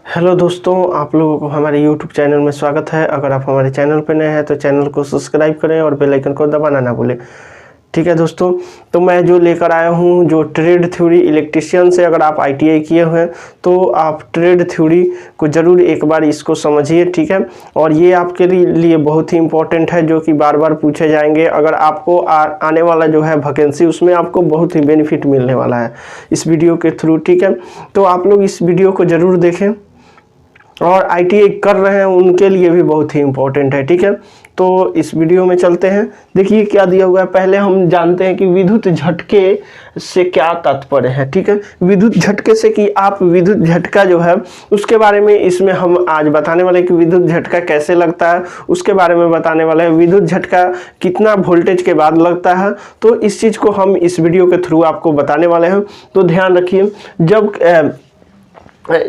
Hello दोस्तों, आप लोगों को हमारे YouTube चैनल में स्वागत है। अगर आप हमारे चैनल पर नए हैं तो चैनल को सब्सक्राइब करें और बेल आइकन को दबाना ना भूलें। ठीक है दोस्तों, तो मैं जो लेकर आया हूँ जो ट्रेड थ्योरी इलेक्ट्रिशियन से, अगर आप ITI किए हुए हैं तो आप ट्रेड थ्योरी को ज़रूर एक बार इसको समझिए। ठीक है, और ये आपके लिए बहुत ही इम्पोर्टेंट है, जो कि बार बार पूछे जाएंगे। अगर आपको आने वाला जो है वैकेंसी, उसमें आपको बहुत ही बेनिफिट मिलने वाला है इस वीडियो के थ्रू। ठीक है, तो आप लोग इस वीडियो को ज़रूर देखें और ITI कर रहे हैं उनके लिए भी बहुत ही इम्पोर्टेंट है। ठीक है, तो इस वीडियो में चलते हैं। देखिए क्या दिया हुआ है। पहले हम जानते हैं कि विद्युत झटके से क्या तात्पर्य है। ठीक है, विद्युत झटके से कि आप विद्युत झटका जो है उसके बारे में इसमें हम आज बताने वाले हैं कि विद्युत झटका कैसे लगता है, उसके बारे में बताने वाले हैं। विद्युत झटका कितना वोल्टेज के बाद लगता है, तो इस चीज़ को हम इस वीडियो के थ्रू आपको बताने वाले हैं। तो ध्यान रखिए,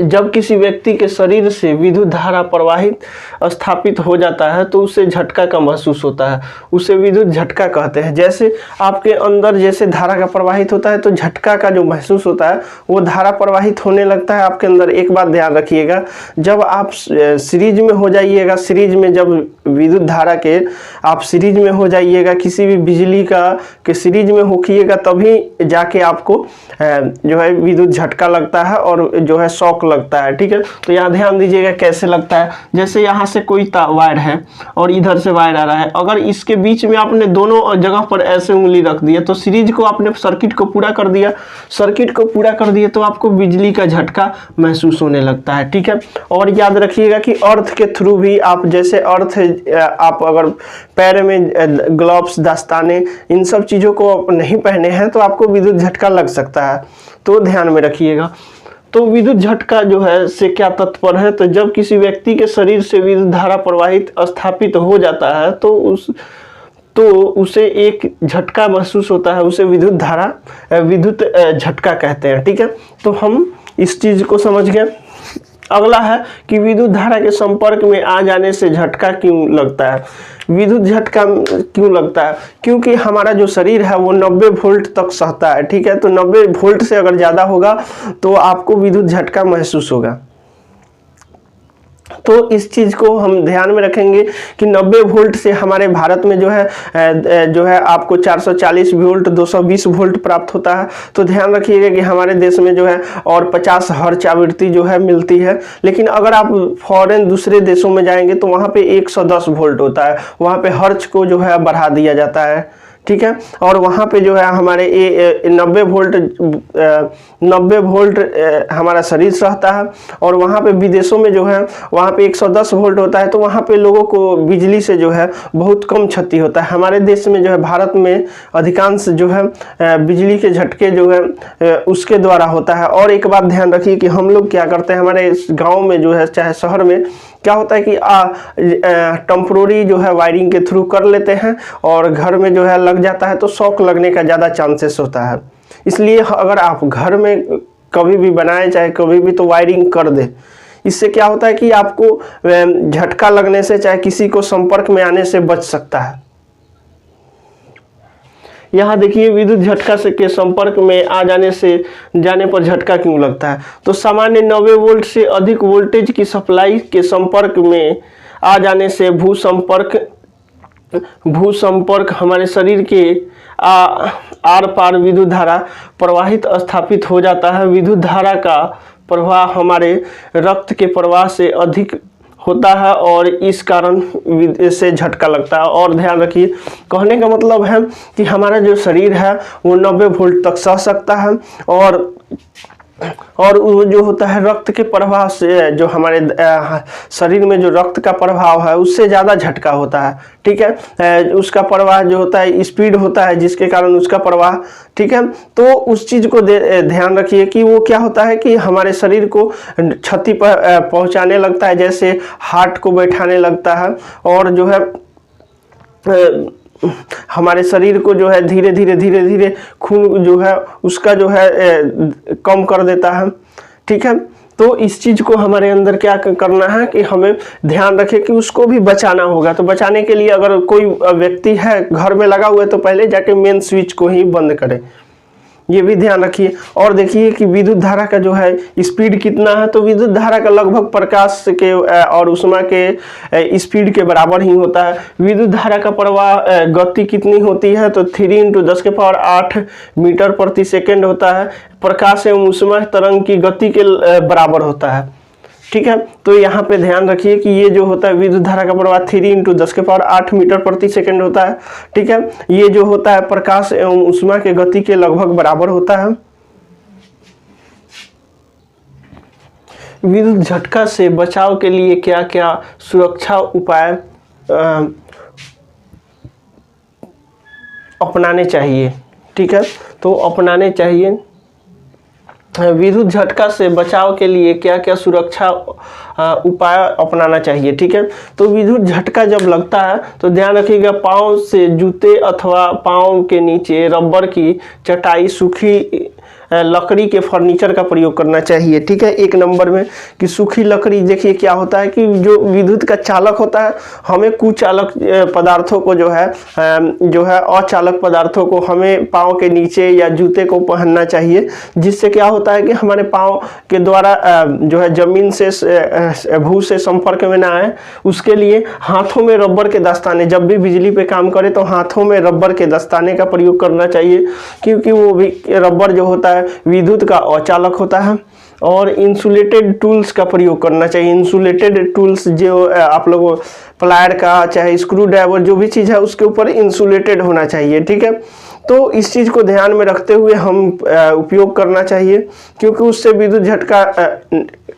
जब किसी व्यक्ति के शरीर से विद्युत धारा प्रवाहित स्थापित हो जाता है तो उसे झटका का महसूस होता है, उसे विद्युत झटका कहते हैं। जैसे आपके अंदर जैसे धारा का प्रवाहित होता है तो झटका का जो महसूस होता है वो धारा प्रवाहित होने लगता है आपके अंदर। एक बात ध्यान रखिएगा, जब आप सीरीज में हो जाइएगा, सीरीज में जब विद्युत धारा के आप सीरीज में हो जाइएगा, किसी भी बिजली के सीरीज में होइएगा, तभी जाके आपको जो है विद्युत झटका लगता है और जो है शॉक लगता है। ठीक है, तो यहाँ ध्यान दीजिएगा कैसे लगता है। जैसे यहाँ से कोई वायर है और इधर से वायर आ रहा है, अगर इसके बीच में आपने दोनों जगह पर ऐसे उंगली रख दिया तो सीरीज को आपने सर्किट को पूरा कर दिया, सर्किट को पूरा कर दिया तो आपको बिजली का झटका महसूस होने लगता है। ठीक है, और याद रखिएगा कि अर्थ के थ्रू भी आप, जैसे अर्थ आप अगर पैर में ग्लव्स, दस्ताने, इन सब चीज़ों को नहीं पहने हैं तो आपको विद्युत झटका लग सकता है, तो ध्यान में रखिएगा। तो विद्युत झटका जो है से क्या तात्पर्य है, तो जब किसी व्यक्ति के शरीर से विद्युत धारा प्रवाहित स्थापित हो जाता है तो उसे एक झटका महसूस होता है, उसे विद्युत झटका कहते हैं। ठीक है, तो हम इस चीज को समझ गए। अगला है कि विद्युत धारा के संपर्क में आ जाने से झटका क्यों लगता है। विद्युत झटका क्यों लगता है, क्योंकि हमारा जो शरीर है वो 90 वोल्ट तक सहता है। ठीक है, तो 90 वोल्ट से अगर ज़्यादा होगा तो आपको विद्युत झटका महसूस होगा। तो इस चीज़ को हम ध्यान में रखेंगे कि 90 वोल्ट से हमारे भारत में जो है आपको 440 वोल्ट, 220 वोल्ट प्राप्त होता है। तो ध्यान रखिएगा कि हमारे देश में जो है और 50 हर्ट्ज आवृत्ति जो है मिलती है। लेकिन अगर आप फॉरेन दूसरे देशों में जाएंगे तो वहाँ पे 110 वोल्ट होता है, वहाँ पे हर्ट्ज को जो है बढ़ा दिया जाता है। ठीक है, और वहाँ पे जो है हमारे 90 वोल्ट हमारा शरीर सहता है, और वहाँ पे विदेशों में जो है वहाँ पे 110 वोल्ट होता है। तो वहाँ पे लोगों को बिजली से जो है बहुत कम क्षति होता है। हमारे देश में जो है, भारत में अधिकांश जो है बिजली के झटके जो है उसके द्वारा होता है। और एक बात ध्यान रखिए कि हम लोग क्या करते हैं, हमारे गाँव में जो है चाहे शहर में क्या होता है कि टेम्पोररी जो है वायरिंग के थ्रू कर लेते हैं और घर में जो है लग जाता है तो शॉक लगने का ज़्यादा चांसेस होता है। इसलिए अगर आप घर में कभी भी बनाएं, चाहे कभी भी, तो वायरिंग कर दें। इससे क्या होता है कि आपको झटका लगने से, चाहे किसी को संपर्क में आने से बच सकता है। यहाँ देखिए, विद्युत झटका से के संपर्क में आ जाने पर झटका क्यों लगता है। तो सामान्य 90 वोल्ट से अधिक वोल्टेज की सप्लाई के संपर्क में आ जाने से भू-संपर्क हमारे शरीर के आर पार विद्युत धारा प्रवाहित स्थापित हो जाता है। विद्युत धारा का प्रवाह हमारे रक्त के प्रवाह से अधिक होता है और इस कारण से झटका लगता है। और ध्यान रखिए, कहने का मतलब है कि हमारा जो शरीर है वो 90 वोल्ट तक सह सकता है, और वो जो होता है रक्त के प्रवाह से, जो हमारे शरीर में जो रक्त का प्रभाव है उससे ज़्यादा झटका होता है। ठीक है, उसका प्रवाह जो होता है स्पीड होता है, जिसके कारण उसका प्रवाह, ठीक है, तो उस चीज़ को ध्यान रखिए कि वो क्या होता है कि हमारे शरीर को क्षति पहुंचाने लगता है, जैसे हार्ट को बैठाने लगता है, और जो है हमारे शरीर को जो है धीरे धीरे खून जो है उसका जो है कम कर देता है। ठीक है, तो इस चीज़ को हमारे अंदर क्या करना है कि हमें ध्यान रखें कि उसको भी बचाना होगा। तो बचाने के लिए अगर कोई व्यक्ति है घर में लगा हुआ है तो पहले जाके मेन स्विच को ही बंद करें। ये भी ध्यान रखिए। और देखिए कि विद्युत धारा का जो है स्पीड कितना है, तो विद्युत धारा का लगभग प्रकाश के और ऊष्मा के स्पीड के बराबर ही होता है। विद्युत धारा का प्रवाह गति कितनी होती है, तो 3 × 10⁸ मीटर प्रति सेकेंड होता है। प्रकाश एवं ऊष्मा तरंग की गति के बराबर होता है। ठीक है, तो यहाँ पे ध्यान रखिए कि ये जो होता है विद्युत धारा का प्रवाह 3 × 10⁸ मीटर प्रति सेकेंड होता है। ठीक है, ये जो होता है प्रकाश एवं ऊष्मा के गति के लगभग बराबर होता है। विद्युत झटका से बचाव के लिए क्या क्या सुरक्षा उपाय अपनाने चाहिए। ठीक है, तो अपनाने चाहिए। विद्युत झटका से बचाव के लिए क्या क्या सुरक्षा उपाय अपनाना चाहिए। ठीक है, तो विद्युत झटका जब लगता है तो ध्यान रखिएगा पाँव से जूते अथवा पाँव के नीचे रबर की चटाई, सूखी लकड़ी के फर्नीचर का प्रयोग करना चाहिए। ठीक है, 1 नंबर में कि सूखी लकड़ी, देखिए क्या होता है कि जो विद्युत का चालक होता है, हमें कुचालक पदार्थों को जो है अचालक पदार्थों को हमें पाँव के नीचे या जूते को पहनना चाहिए, जिससे क्या होता है कि हमारे पाँव के द्वारा जो है जमीन से भू से संपर्क में ना आए। उसके लिए हाथों में रबर के दस्ताने, जब भी बिजली पे काम करें तो हाथों में रबर के दस्ताने का प्रयोग करना चाहिए, क्योंकि वो भी रबर जो होता है विद्युत का अचालक होता है। और इंसुलेटेड टूल्स का प्रयोग करना चाहिए। इंसुलेटेड टूल्स जो आप लोगों प्लायर का चाहे स्क्रू ड्राइवर जो भी चीज़ है उसके ऊपर इंसुलेटेड होना चाहिए। ठीक है, तो इस चीज़ को ध्यान में रखते हुए हम उपयोग करना चाहिए, क्योंकि उससे विद्युत झटका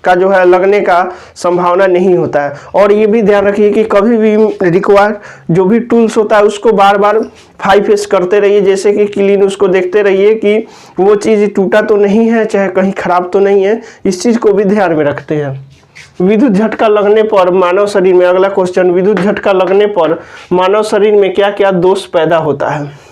का जो है लगने का संभावना नहीं होता है। और ये भी ध्यान रखिए कि कभी भी रिक्वायर जो भी टूल्स होता है उसको बार बार 5S करते रहिए, जैसे कि क्लीन उसको देखते रहिए कि वो चीज़ टूटा तो नहीं है, चाहे कहीं ख़राब तो नहीं है, इस चीज़ को भी ध्यान में रखते हैं। विद्युत झटका लगने पर मानव शरीर में, अगला क्वेश्चन, विद्युत झटका लगने पर मानव शरीर में क्या क्या दोष पैदा होता है।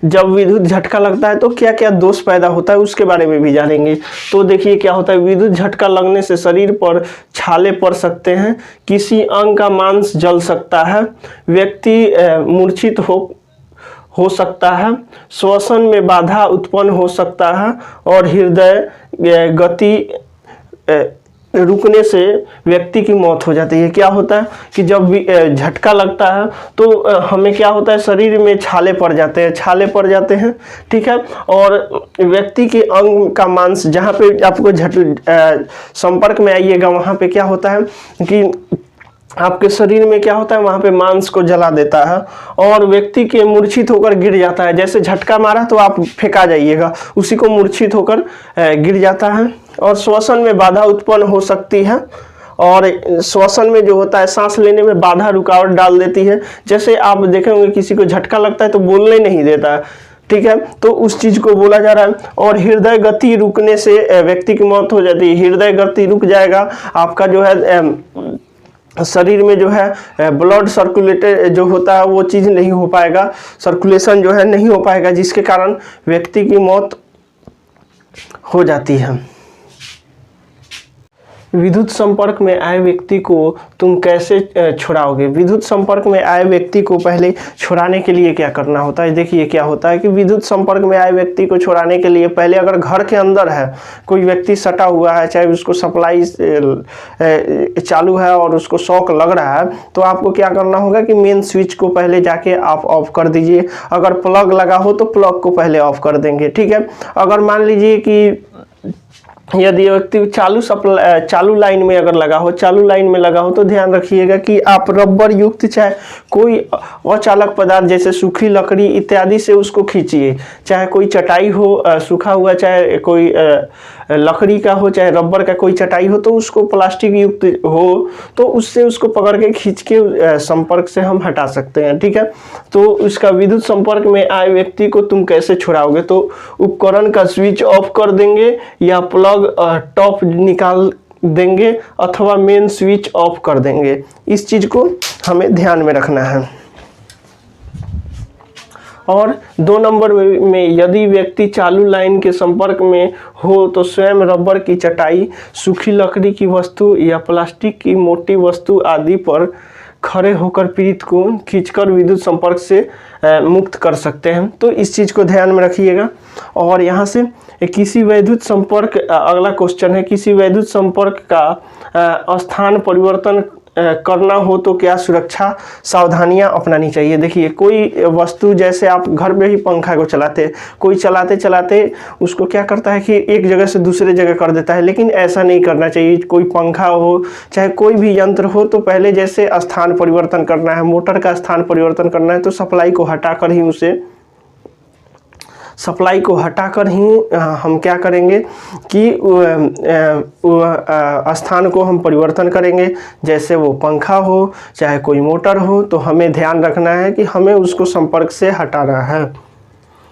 जब विद्युत झटका लगता है तो क्या क्या दोष पैदा होता है उसके बारे में भी जानेंगे। तो देखिए क्या होता है, विद्युत झटका लगने से शरीर पर छाले पड़ सकते हैं, किसी अंग का मांस जल सकता है, व्यक्ति मूर्छित हो सकता है, श्वसन में बाधा उत्पन्न हो सकता है, और हृदय गति रुकने से व्यक्ति की मौत हो जाती है। क्या होता है कि जब झटका लगता है तो हमें क्या होता है, शरीर में छाले पड़ जाते हैं। ठीक है, और व्यक्ति के अंग का मांस जहाँ पे आपको संपर्क में आइएगा वहाँ पे क्या होता है कि आपके शरीर में क्या होता है, वहाँ पे मांस को जला देता है और व्यक्ति के मूर्छित होकर गिर जाता है। जैसे झटका मारा तो आप फेंका जाइएगा, उसी को मूर्छित होकर गिर जाता है। और श्वसन में बाधा उत्पन्न हो सकती है, और श्वसन में जो होता है सांस लेने में बाधा रुकावट डाल देती है। जैसे आप देखे होंगे किसी को झटका लगता है तो बोलने नहीं देता है। ठीक है, तो उस चीज को बोला जा रहा है। और हृदय गति रुकने से व्यक्ति की मौत हो जाती है। हृदय गति रुक जाएगा, आपका जो है शरीर में जो है ब्लड सर्कुलेटेड जो होता है वो चीज़ नहीं हो पाएगा, सर्कुलेशन जो है नहीं हो पाएगा, जिसके कारण व्यक्ति की मौत हो जाती है। विद्युत संपर्क में आए व्यक्ति को तुम कैसे छुड़ाओगे। विद्युत संपर्क में आए व्यक्ति को पहले छुड़ाने के लिए क्या करना होता है। देखिए क्या होता है कि विद्युत संपर्क में आए व्यक्ति को छुड़ाने के लिए पहले, अगर घर के अंदर है कोई व्यक्ति सटा हुआ है, चाहे उसको सप्लाई चालू है और उसको शॉक लग रहा है, तो आपको क्या करना होगा कि मेन स्विच को पहले जाके आप ऑफ कर दीजिए। अगर प्लग लगा हो तो प्लग को पहले ऑफ कर देंगे। ठीक है, अगर मान लीजिए कि यदि व्यक्ति चालू लाइन में अगर लगा हो, तो ध्यान रखिएगा कि आप रबर युक्त चाहे कोई अचालक पदार्थ जैसे सूखी लकड़ी इत्यादि से उसको खींचिए। चाहे कोई चटाई हो सूखा हुआ, चाहे कोई लकड़ी का हो, चाहे रबर का कोई चटाई हो, तो उसको प्लास्टिक युक्त हो तो उससे उसको पकड़ के खींच के संपर्क से हम हटा सकते हैं। ठीक है, तो उसका विद्युत संपर्क में आए व्यक्ति को तुम कैसे छुड़ाओगे। तो उपकरण का स्विच ऑफ कर देंगे, या प्लग टॉप निकाल देंगे, अथवा मेन स्विच ऑफ कर देंगे। इस चीज को हमें ध्यान में रखना है। और 2 नंबर में यदि व्यक्ति चालू लाइन के संपर्क में हो तो स्वयं रबर की चटाई, सूखी लकड़ी की वस्तु या प्लास्टिक की मोटी वस्तु आदि पर खड़े होकर पीड़ित को खींचकर विद्युत संपर्क से मुक्त कर सकते हैं। तो इस चीज़ को ध्यान में रखिएगा। और यहाँ से किसी वैद्युत संपर्क, अगला क्वेश्चन है, किसी वैद्युत संपर्क का स्थान परिवर्तन करना हो तो क्या सुरक्षा सावधानियां अपनानी चाहिए। देखिए, कोई वस्तु, जैसे आप घर में ही पंखा को चलाते हैं, कोई चलाते चलाते उसको क्या करता है कि एक जगह से दूसरे जगह कर देता है, लेकिन ऐसा नहीं करना चाहिए। कोई पंखा हो चाहे कोई भी यंत्र हो तो पहले जैसे स्थान परिवर्तन करना है, मोटर का स्थान परिवर्तन करना है तो सप्लाई को हटाकर ही हम क्या करेंगे कि स्थान को हम परिवर्तन करेंगे। जैसे वो पंखा हो चाहे कोई मोटर हो, तो हमें ध्यान रखना है कि हमें उसको संपर्क से हटाना है।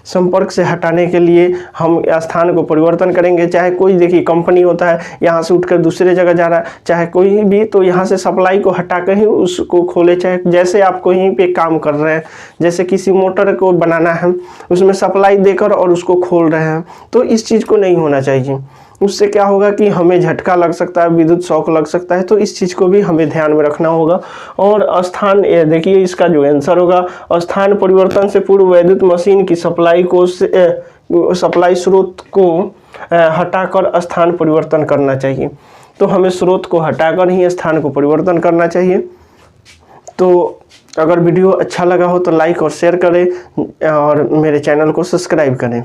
संपर्क से हटाने के लिए हम स्थान को परिवर्तन करेंगे। चाहे कोई, देखिए कंपनी होता है, यहाँ से उठकर दूसरे जगह जा रहा है, चाहे कोई भी, तो यहाँ से सप्लाई को हटाकर ही उसको खोले। चाहे जैसे आप कहीं पे काम कर रहे हैं, जैसे किसी मोटर को बनाना है, उसमें सप्लाई देकर और उसको खोल रहे हैं, तो इस चीज़ को नहीं होना चाहिए। उससे क्या होगा कि हमें झटका लग सकता है, विद्युत शॉक लग सकता है। तो इस चीज़ को भी हमें ध्यान में रखना होगा। और स्थान, देखिए इसका जो आंसर होगा, स्थान परिवर्तन से पूर्व वैद्युत मशीन की सप्लाई स्रोत को हटाकर स्थान परिवर्तन करना चाहिए। तो हमें स्रोत को हटाकर ही स्थान को परिवर्तन करना चाहिए। तो अगर वीडियो अच्छा लगा हो तो लाइक और शेयर करें और मेरे चैनल को सब्सक्राइब करें।